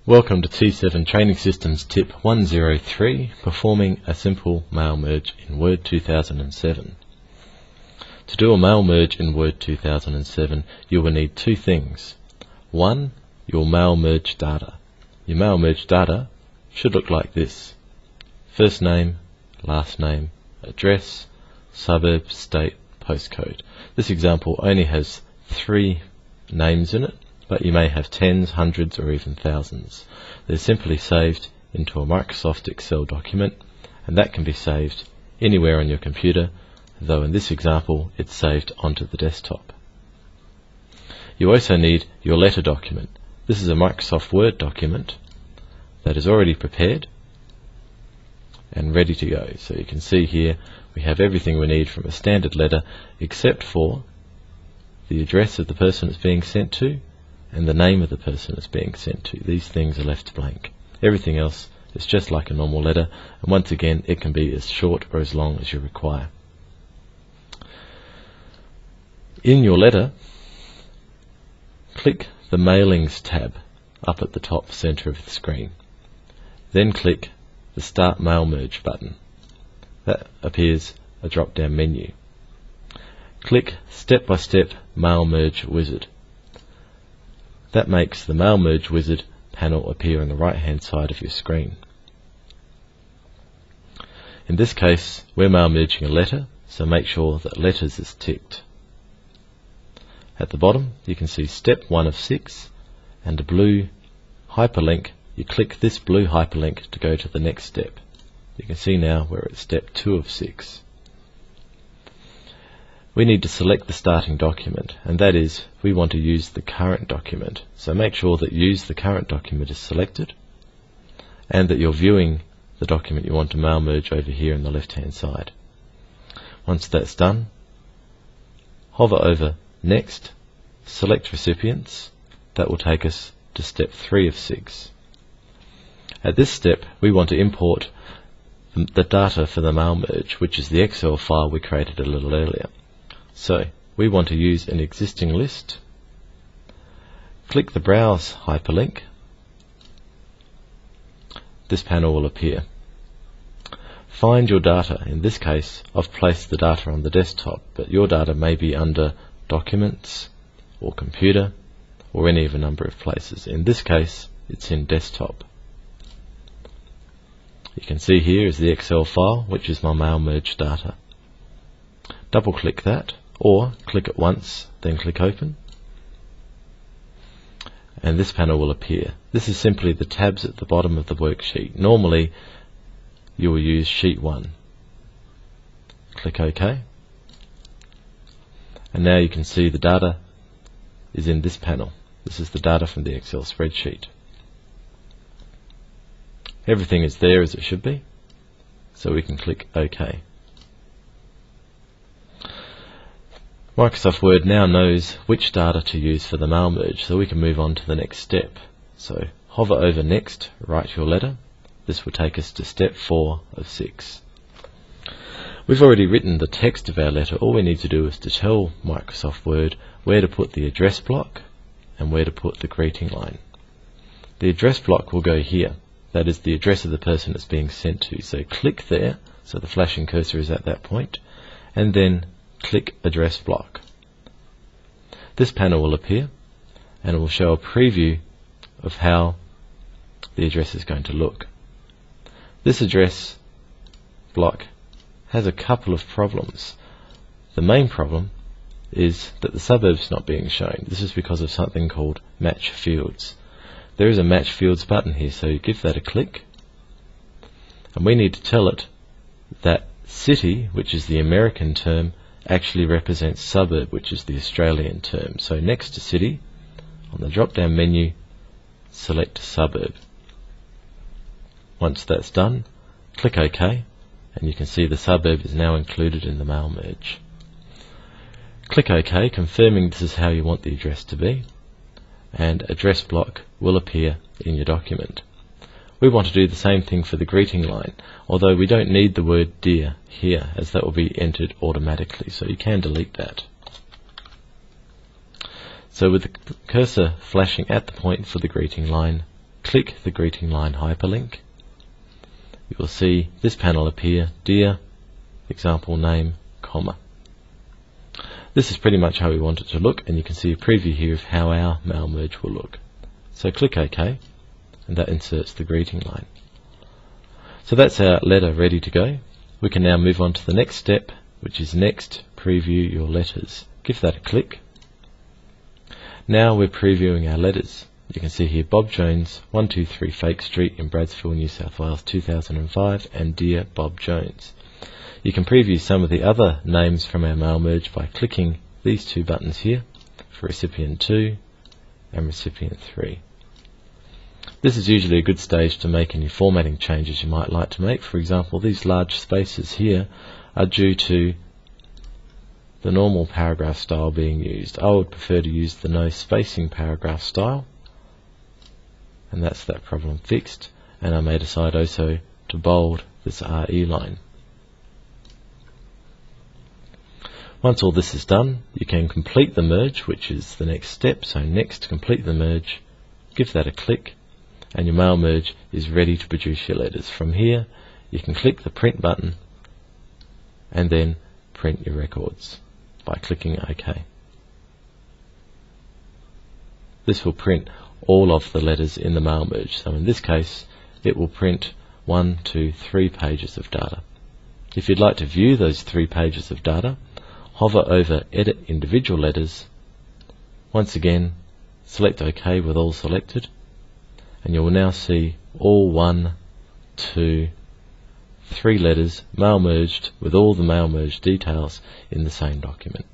Welcome to T7 Training Systems Tip 103, performing a simple mail merge in Word 2007. To do a mail merge in Word 2007, you will need two things. One, your mail merge data. Your mail merge data should look like this: first name, last name, address, suburb, state, postcode. This example only has 3 names in it, but you may have tens, hundreds, or even thousands. They're simply saved into a Microsoft Excel document, and that can be saved anywhere on your computer, though in this example it's saved onto the desktop. You also need your letter document. This is a Microsoft Word document that is already prepared and ready to go. So you can see here we have everything we need from a standard letter, except for the address of the person it's being sent to and the name of the person it's being sent to. These things are left blank. Everything else is just like a normal letter, and once again it can be as short or as long as you require. In your letter, click the Mailings tab up at the top center of the screen. Then click the Start Mail Merge button. That appears a drop-down menu. Click Step by Step Mail Merge Wizard. That makes the Mail Merge Wizard panel appear on the right hand side of your screen. In this case, we're mail merging a letter, so make sure that letters is ticked. At the bottom you can see step 1 of 6 and a blue hyperlink. You click this blue hyperlink to go to the next step. You can see now we're at step 2 of 6. We need to select the starting document, and that is, we want to use the current document. So make sure that Use the Current Document is selected, and that you're viewing the document you want to mail merge over here on the left hand side. Once that's done, hover over Next, select Recipients. That will take us to step 3 of 6. At this step we want to import the data for the mail merge, which is the Excel file we created a little earlier. So we want to use an existing list. Click the Browse hyperlink. This panel will appear. Find your data. In this case I've placed the data on the desktop, but your data may be under Documents or Computer or any of a number of places. In this case it's in Desktop. You can see here is the Excel file, which is my mail merge data. Double click that, or click it once, then click Open, and this panel will appear. This is simply the tabs at the bottom of the worksheet. Normally you will use Sheet 1. Click OK, and now you can see the data is in this panel. This is the data from the Excel spreadsheet. Everything is there as it should be, so we can click OK. Microsoft Word now knows which data to use for the mail merge, so we can move on to the next step. So hover over Next, write your letter. This will take us to step 4 of 6. We've already written the text of our letter. All we need to do is to tell Microsoft Word where to put the address block and where to put the greeting line. The address block will go here. That is the address of the person it's being sent to. So click there, so the flashing cursor is at that point, and then click Address Block. This panel will appear, and it will show a preview of how the address is going to look. This address block has a couple of problems. The main problem is that the suburb is not being shown. This is because of something called Match Fields. There is a Match Fields button here, so you give that a click, and we need to tell it that city, which is the American term, actually represents suburb, which is the Australian term. So next to city, on the drop down menu, select suburb. Once that's done, click OK, and you can see the suburb is now included in the mail merge. Click OK, confirming this is how you want the address to be, and address block will appear in your document. We want to do the same thing for the greeting line, although we don't need the word Dear here, as that will be entered automatically, so you can delete that. So with the cursor flashing at the point for the greeting line, click the greeting line hyperlink, you will see this panel appear, Dear example name, comma. This is pretty much how we want it to look, and you can see a preview here of how our mail merge will look. So click OK, and that inserts the greeting line. So that's our letter ready to go. We can now move on to the next step, which is Next, Preview Your Letters. Give that a click. Now we're previewing our letters. You can see here Bob Jones, 123 Fake Street in Bradsfield, New South Wales 2005, and Dear Bob Jones. You can preview some of the other names from our mail merge by clicking these two buttons here for recipient 2 and recipient 3. This is usually a good stage to make any formatting changes you might like to make. For example, these large spaces here are due to the normal paragraph style being used. I would prefer to use the no spacing paragraph style, and that's that problem fixed. And I may decide also to bold this RE line. Once all this is done, you can complete the merge, which is the next step. So next, complete the merge, give that a click, and your mail merge is ready to produce your letters. From here, you can click the print button and then print your records by clicking OK. This will print all of the letters in the mail merge. So in this case, it will print 1, 2, 3 pages of data. If you'd like to view those 3 pages of data, hover over Edit Individual Letters. Once again, select OK with all selected, and you will now see all 1, 2, 3 letters mail merged with all the mail merge details in the same document.